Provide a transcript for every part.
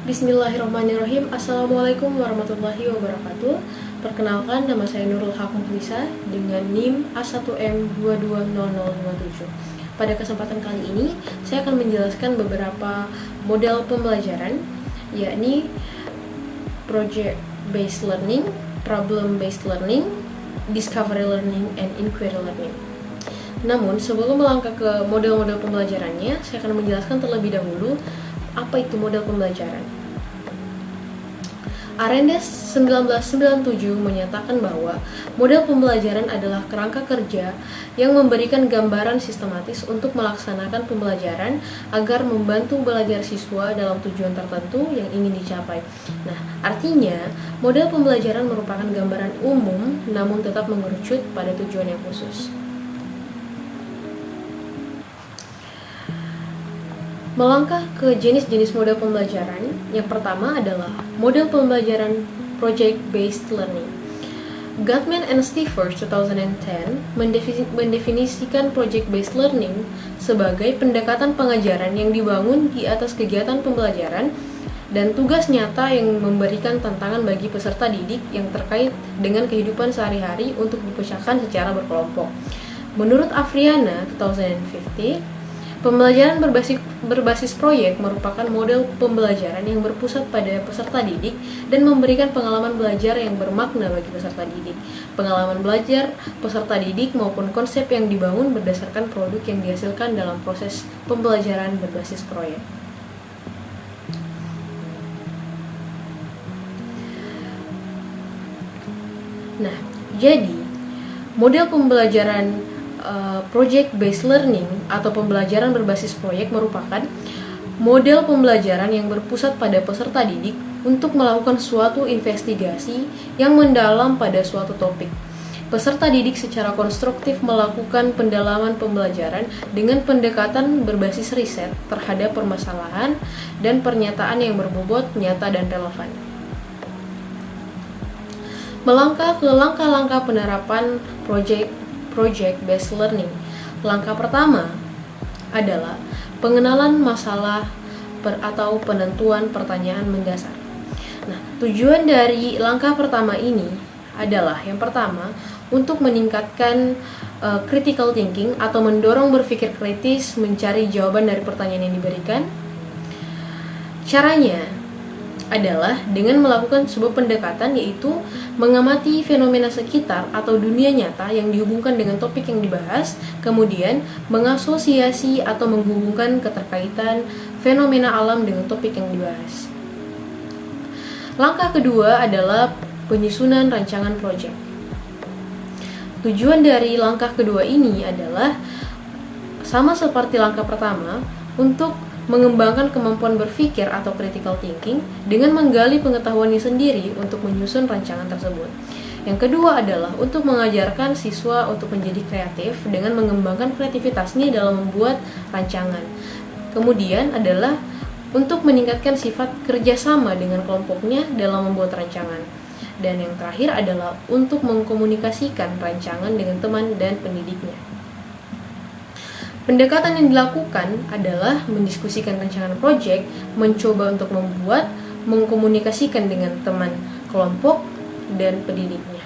Bismillahirrahmanirrahim. Assalamualaikum warahmatullahi wabarakatuh. Perkenalkan, nama saya Nurul Haq Muhlisa dengan NIM A1M220057. Pada kesempatan kali ini, saya akan menjelaskan beberapa model pembelajaran, yakni Project Based Learning, Problem Based Learning, Discovery Learning, and Inquiry Learning. Namun, sebelum melangkah ke model-model pembelajarannya, saya akan menjelaskan terlebih dahulu apa itu model pembelajaran. Arendes 1997 menyatakan bahwa model pembelajaran adalah kerangka kerja yang memberikan gambaran sistematis untuk melaksanakan pembelajaran agar membantu belajar siswa dalam tujuan tertentu yang ingin dicapai. Nah, artinya model pembelajaran merupakan gambaran umum namun tetap mengerucut pada tujuan yang khusus. Melangkah ke jenis-jenis model pembelajaran, yang pertama adalah model pembelajaran Project-Based Learning. Gutman and Stivers 2010 mendefinisikan Project-Based Learning sebagai pendekatan pengajaran yang dibangun di atas kegiatan pembelajaran dan tugas nyata yang memberikan tantangan bagi peserta didik yang terkait dengan kehidupan sehari-hari untuk dipecahkan secara berkelompok. Menurut Afriana 2050, pembelajaran berbasis proyek merupakan model pembelajaran yang berpusat pada peserta didik dan memberikan pengalaman belajar yang bermakna bagi peserta didik. Pengalaman belajar peserta didik maupun konsep yang dibangun berdasarkan produk yang dihasilkan dalam proses pembelajaran berbasis proyek. Nah, jadi model pembelajaran Project-Based Learning atau pembelajaran berbasis proyek merupakan model pembelajaran yang berpusat pada peserta didik untuk melakukan suatu investigasi yang mendalam pada suatu topik. Peserta didik secara konstruktif melakukan pendalaman pembelajaran dengan pendekatan berbasis riset terhadap permasalahan dan pernyataan yang berbobot, nyata, dan relevan. Melangkah ke langkah-langkah penerapan Project-Based Learning. Langkah pertama adalah pengenalan masalah atau penentuan pertanyaan mendasar. Nah, tujuan dari langkah pertama ini adalah yang pertama untuk meningkatkan critical thinking atau mendorong berpikir kritis mencari jawaban dari pertanyaan yang diberikan. Caranya adalah dengan melakukan sebuah pendekatan, yaitu mengamati fenomena sekitar atau dunia nyata yang dihubungkan dengan topik yang dibahas, kemudian mengasosiasi atau menghubungkan keterkaitan fenomena alam dengan topik yang dibahas. Langkah kedua adalah penyusunan rancangan proyek. Tujuan dari langkah kedua ini adalah sama seperti langkah pertama, untuk mengembangkan kemampuan berpikir atau critical thinking dengan menggali pengetahuannya sendiri untuk menyusun rancangan tersebut. Yang kedua adalah untuk mengajarkan siswa untuk menjadi kreatif dengan mengembangkan kreativitasnya dalam membuat rancangan. Kemudian adalah untuk meningkatkan sifat kerjasama dengan kelompoknya dalam membuat rancangan. Dan yang terakhir adalah untuk mengkomunikasikan rancangan dengan teman dan pendidiknya. Pendekatan yang dilakukan adalah mendiskusikan rancangan proyek, mencoba untuk mengkomunikasikan dengan teman kelompok dan pendidiknya.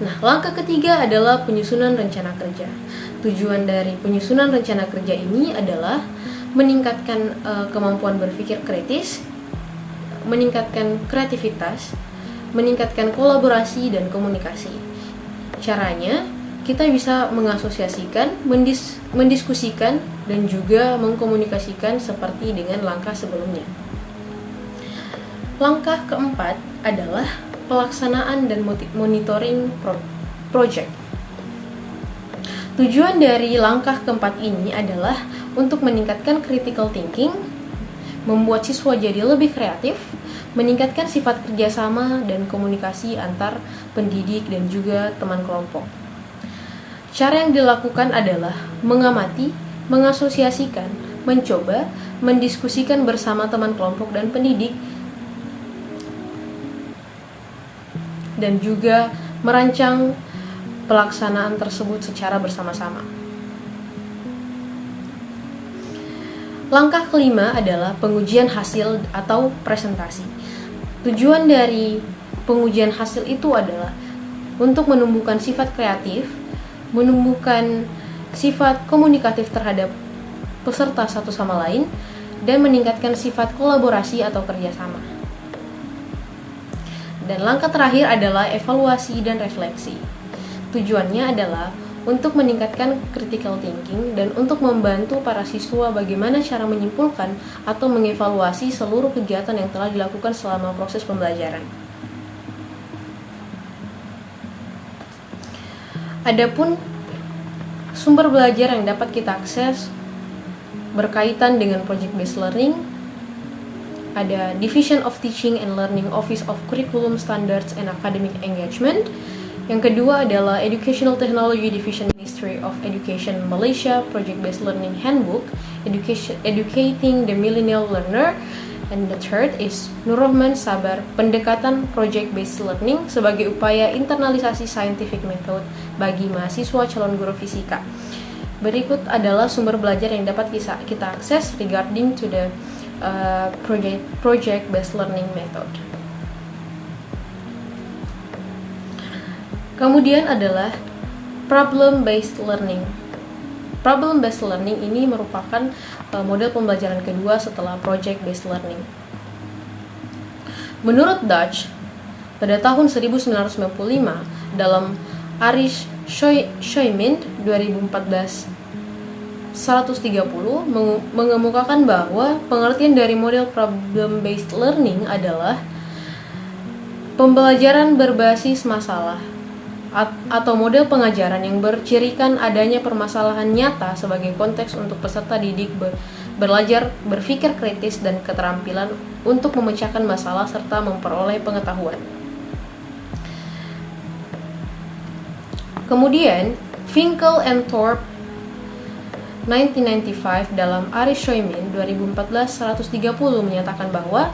Nah, langkah ketiga adalah penyusunan rencana kerja. Tujuan dari penyusunan rencana kerja ini adalah meningkatkan kemampuan berpikir kritis, meningkatkan kreativitas, meningkatkan kolaborasi dan komunikasi. Caranya, kita bisa mengasosiasikan, mendiskusikan, dan juga mengkomunikasikan seperti dengan langkah sebelumnya. Langkah keempat adalah pelaksanaan dan monitoring project. Tujuan dari langkah keempat ini adalah untuk meningkatkan critical thinking, membuat siswa jadi lebih kreatif, meningkatkan sifat kerjasama dan komunikasi antar pendidik dan juga teman kelompok. Cara yang dilakukan adalah mengamati, mengasosiasikan, mencoba, mendiskusikan bersama teman kelompok dan pendidik, dan juga merancang pelaksanaan tersebut secara bersama-sama. Langkah kelima adalah pengujian hasil atau presentasi. Tujuan dari pengujian hasil itu adalah untuk menumbuhkan sifat kreatif, menumbuhkan sifat komunikatif terhadap peserta satu sama lain, dan meningkatkan sifat kolaborasi atau kerjasama. Dan langkah terakhir adalah evaluasi dan refleksi. Tujuannya adalah untuk meningkatkan critical thinking dan untuk membantu para siswa bagaimana cara menyimpulkan atau mengevaluasi seluruh kegiatan yang telah dilakukan selama proses pembelajaran. Adapun sumber belajar yang dapat kita akses berkaitan dengan project based learning, ada Division of Teaching and Learning Office of Curriculum Standards and Academic Engagement. Yang kedua adalah Educational Technology Division Ministry of Education Malaysia Project Based Learning Handbook, Educating the Millennial Learner. And the third is Nur Rahman Sabar, Pendekatan Project Based Learning sebagai upaya internalisasi scientific method bagi mahasiswa calon guru fisika. Berikut adalah sumber belajar yang dapat kita akses regarding to the project based learning method. Kemudian adalah problem based learning. Problem based learning ini merupakan model pembelajaran kedua setelah project based learning. Menurut Dutch, pada tahun 1995 dalam Aris Schoeman 2014 130 mengemukakan bahwa pengertian dari model problem based learning adalah pembelajaran berbasis masalah atau model pengajaran yang bercirikan adanya permasalahan nyata sebagai konteks untuk peserta didik belajar berpikir kritis dan keterampilan untuk memecahkan masalah serta memperoleh pengetahuan. Kemudian, Finkel and Thorpe 1995 dalam Aris Schoeman 2014-130 menyatakan bahwa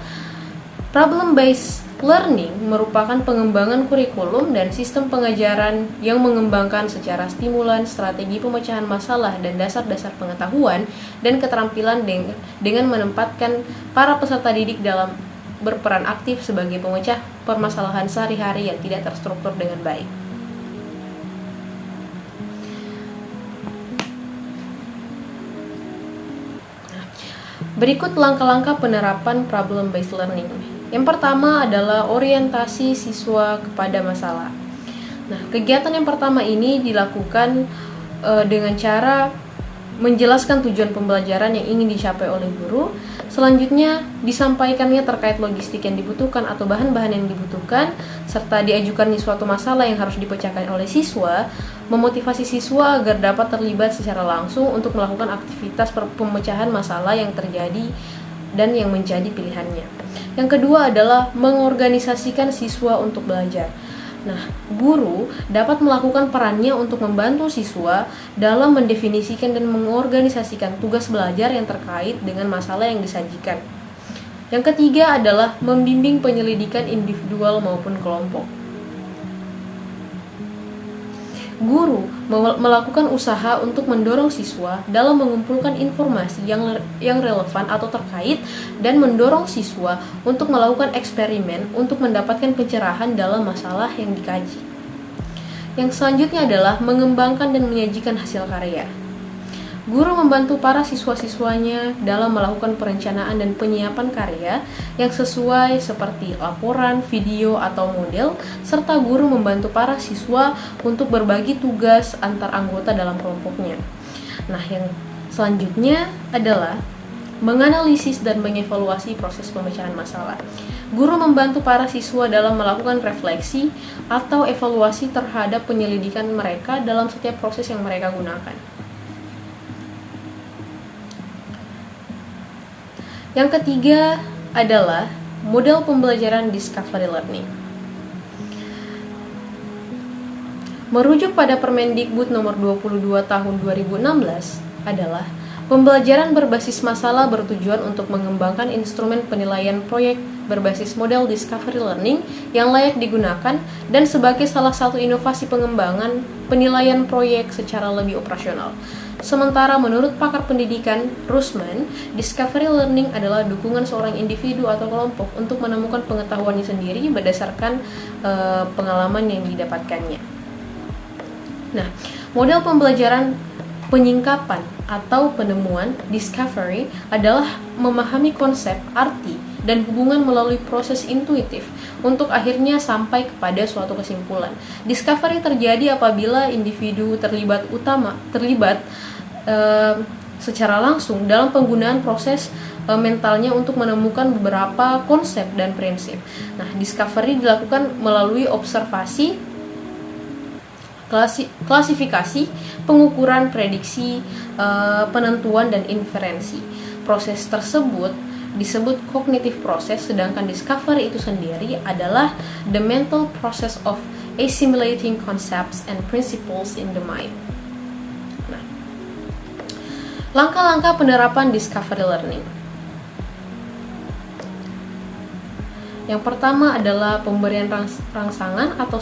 problem-based learning merupakan pengembangan kurikulum dan sistem pengajaran yang mengembangkan secara stimulan, strategi pemecahan masalah, dan dasar-dasar pengetahuan dan keterampilan dengan menempatkan para peserta didik dalam berperan aktif sebagai pemecah permasalahan sehari-hari yang tidak terstruktur dengan baik. Berikut langkah-langkah penerapan problem-based learning. Yang pertama adalah orientasi siswa kepada masalah. Nah, kegiatan yang pertama ini dilakukan dengan cara menjelaskan tujuan pembelajaran yang ingin dicapai oleh guru. Selanjutnya, disampaikannya terkait logistik yang dibutuhkan atau bahan-bahan yang dibutuhkan, serta diajukannya suatu masalah yang harus dipecahkan oleh siswa, memotivasi siswa agar dapat terlibat secara langsung untuk melakukan aktivitas pemecahan masalah yang terjadi dan yang menjadi pilihannya. Yang kedua adalah mengorganisasikan siswa untuk belajar. Nah, guru dapat melakukan perannya untuk membantu siswa dalam mendefinisikan dan mengorganisasikan tugas belajar yang terkait dengan masalah yang disajikan. Yang ketiga adalah membimbing penyelidikan individual maupun kelompok. Guru melakukan usaha untuk mendorong siswa dalam mengumpulkan informasi yang relevan atau terkait dan mendorong siswa untuk melakukan eksperimen untuk mendapatkan pencerahan dalam masalah yang dikaji. Yang selanjutnya adalah mengembangkan dan menyajikan hasil karya. Guru membantu para siswa-siswanya dalam melakukan perencanaan dan penyiapan karya yang sesuai seperti laporan, video, atau model, serta guru membantu para siswa untuk berbagi tugas antar anggota dalam kelompoknya. Nah, yang selanjutnya adalah menganalisis dan mengevaluasi proses pemecahan masalah. Guru membantu para siswa dalam melakukan refleksi atau evaluasi terhadap penyelidikan mereka dalam setiap proses yang mereka gunakan. Yang ketiga adalah model pembelajaran discovery learning. Merujuk pada Permendikbud nomor 22 tahun 2016 adalah pembelajaran berbasis masalah bertujuan untuk mengembangkan instrumen penilaian proyek berbasis model discovery learning yang layak digunakan dan sebagai salah satu inovasi pengembangan penilaian proyek secara lebih operasional. Sementara menurut pakar pendidikan Rusman, discovery learning adalah dukungan seorang individu atau kelompok untuk menemukan pengetahuannya sendiri berdasarkan pengalaman yang didapatkannya. Nah, model pembelajaran penyingkapan atau penemuan discovery adalah memahami konsep, arti, dan hubungan melalui proses intuitif untuk akhirnya sampai kepada suatu kesimpulan. Discovery terjadi apabila individu terlibat secara langsung dalam penggunaan proses mentalnya untuk menemukan beberapa konsep dan prinsip. Nah, discovery dilakukan melalui observasi, klasifikasi, pengukuran, prediksi, penentuan, dan inferensi. Proses tersebut disebut cognitive process, sedangkan discovery itu sendiri adalah the mental process of assimilating concepts and principles in the mind. Nah, langkah-langkah penerapan discovery learning. Yang pertama adalah pemberian rangsangan atau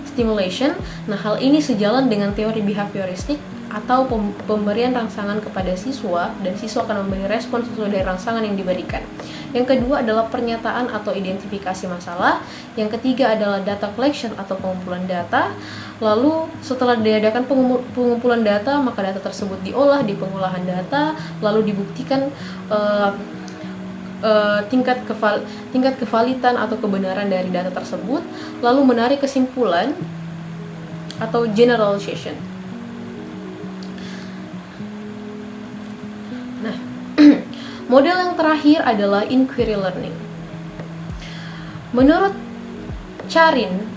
stimulation. Nah, hal ini sejalan dengan teori behavioristik atau pemberian rangsangan kepada siswa, dan siswa akan memberi respon sesuai dari rangsangan yang diberikan. Yang kedua adalah pernyataan atau identifikasi masalah. Yang ketiga adalah data collection atau pengumpulan data. Lalu setelah diadakan pengumpulan data, maka data tersebut diolah di pengolahan data, lalu dibuktikan tingkat kevalitan atau kebenaran dari data tersebut, lalu menarik kesimpulan atau generalization. Nah, model yang terakhir adalah inquiry learning. Menurut Charin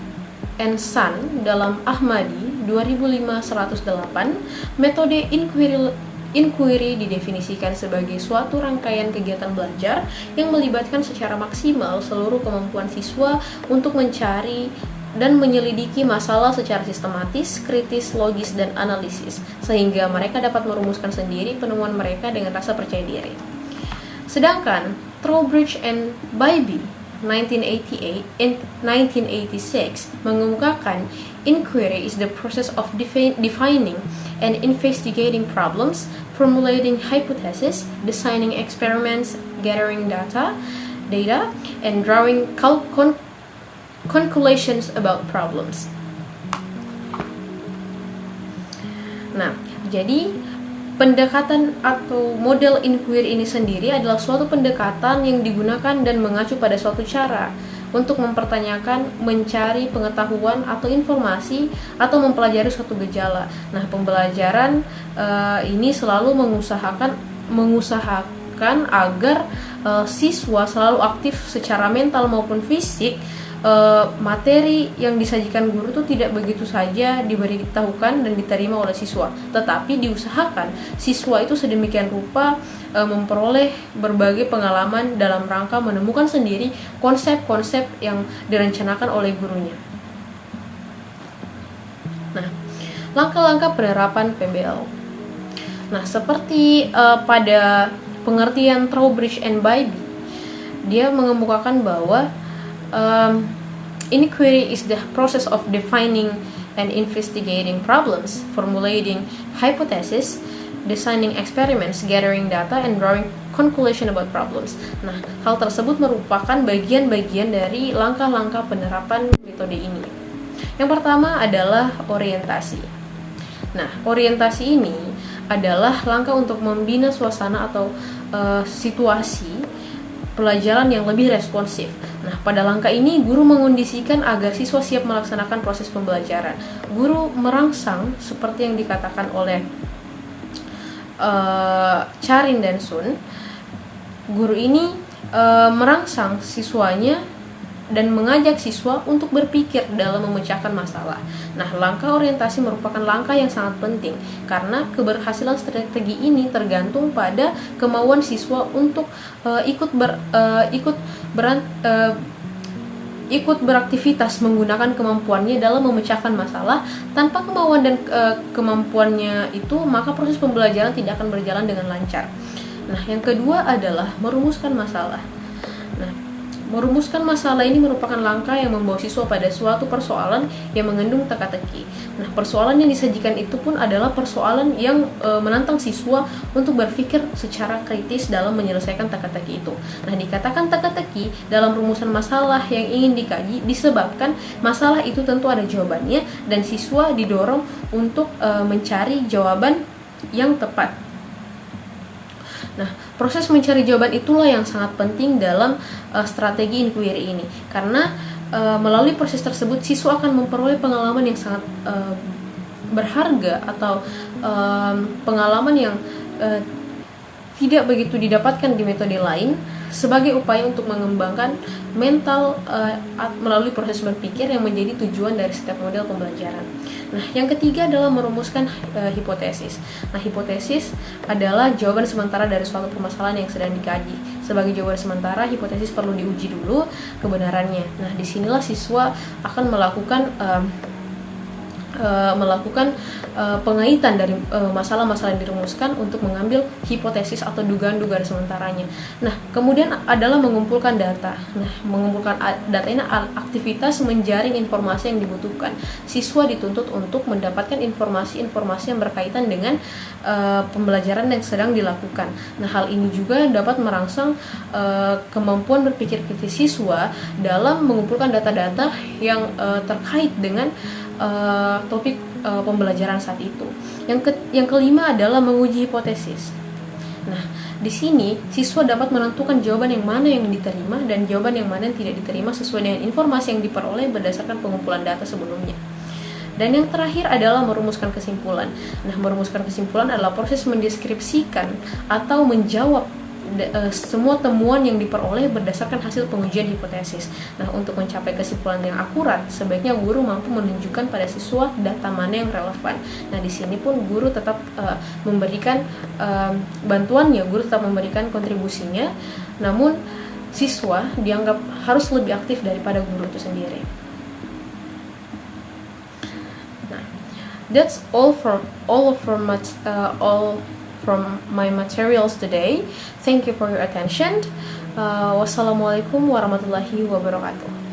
and Sun dalam Ahmadi 2005-108, metode inquiry didefinisikan sebagai suatu rangkaian kegiatan belajar yang melibatkan secara maksimal seluruh kemampuan siswa untuk mencari dan menyelidiki masalah secara sistematis, kritis, logis, dan analisis, sehingga mereka dapat merumuskan sendiri penemuan mereka dengan rasa percaya diri. Sedangkan Trowbridge and Bybee 1986 mengemukakan inquiry is the process of defining and investigating problems, formulating hypotheses, designing experiments, gathering data, and drawing conclusions about problems. Nah, jadi pendekatan atau model inquiry ini sendiri adalah suatu pendekatan yang digunakan dan mengacu pada suatu cara untuk mempertanyakan, mencari pengetahuan atau informasi, atau mempelajari suatu gejala. Nah, pembelajaran ini selalu mengusahakan agar siswa selalu aktif secara mental maupun fisik. Materi yang disajikan guru itu tidak begitu saja diberitahukan dan diterima oleh siswa, tetapi diusahakan siswa itu sedemikian rupa memperoleh berbagai pengalaman dalam rangka menemukan sendiri konsep-konsep yang direncanakan oleh gurunya. Nah, langkah-langkah penerapan PBL. Nah, seperti pada pengertian Trowbridge and Bybee, dia mengemukakan bahwa inquiry is the process of defining and investigating problems, formulating hypotheses, designing experiments, gathering data, and drawing conclusion about problems. Nah, hal tersebut merupakan bagian-bagian dari langkah-langkah penerapan metode ini. Yang pertama adalah orientasi. Nah, orientasi ini adalah langkah untuk membina suasana atau situasi pelajaran yang lebih responsif. Nah, pada langkah ini, guru mengondisikan agar siswa siap melaksanakan proses pembelajaran. Guru merangsang, seperti yang dikatakan oleh Charin dan Sun, guru ini merangsang siswanya dan mengajak siswa untuk berpikir dalam memecahkan masalah. Nah, langkah orientasi merupakan langkah yang sangat penting karena keberhasilan strategi ini tergantung pada kemauan siswa untuk ikut beraktivitas menggunakan kemampuannya dalam memecahkan masalah. Tanpa kemauan dan kemampuannya itu, maka proses pembelajaran tidak akan berjalan dengan lancar. Nah, yang kedua adalah merumuskan masalah. Nah, merumuskan masalah ini merupakan langkah yang membawa siswa pada suatu persoalan yang mengandung teka-teki. Nah, persoalan yang disajikan itu pun adalah persoalan yang menantang siswa untuk berpikir secara kritis dalam menyelesaikan teka-teki itu. Nah, dikatakan teka-teki dalam rumusan masalah yang ingin dikaji disebabkan masalah itu tentu ada jawabannya dan siswa didorong untuk mencari jawaban yang tepat. Nah, proses mencari jawaban itulah yang sangat penting dalam strategi inquiry ini, karena melalui proses tersebut siswa akan memperoleh pengalaman yang sangat berharga atau pengalaman yang tidak begitu didapatkan di metode lain sebagai upaya untuk mengembangkan mental melalui proses berpikir yang menjadi tujuan dari setiap model pembelajaran. Nah, yang ketiga adalah merumuskan hipotesis. Nah, hipotesis adalah jawaban sementara dari suatu permasalahan yang sedang dikaji. Sebagai jawaban sementara, hipotesis perlu diuji dulu kebenarannya. Nah, disinilah siswa akan melakukan pengaitan dari masalah-masalah yang dirumuskan untuk mengambil hipotesis atau dugaan-dugaan sementaranya. Nah, kemudian adalah mengumpulkan data. Nah, mengumpulkan data ini aktivitas menjaring informasi yang dibutuhkan. Siswa dituntut untuk mendapatkan informasi-informasi yang berkaitan dengan pembelajaran yang sedang dilakukan. Nah, hal ini juga dapat merangsang kemampuan berpikir kritis siswa dalam mengumpulkan data-data yang terkait dengan topik pembelajaran saat itu. Yang kelima adalah menguji hipotesis. Nah, di sini siswa dapat menentukan jawaban yang mana yang diterima dan jawaban yang mana yang tidak diterima sesuai dengan informasi yang diperoleh berdasarkan pengumpulan data sebelumnya. Dan yang terakhir adalah merumuskan kesimpulan. Nah, merumuskan kesimpulan adalah proses mendeskripsikan atau menjawab semua temuan yang diperoleh berdasarkan hasil pengujian hipotesis. Nah, untuk mencapai kesimpulan yang akurat, sebaiknya guru mampu menunjukkan pada siswa data mana yang relevan. Nah, di sini pun guru tetap memberikan bantuannya, guru tetap memberikan kontribusinya, namun siswa dianggap harus lebih aktif daripada guru itu sendiri. Nah, that's all from my materials today. Thank you for your attention. Wassalamualaikum warahmatullahi wabarakatuh.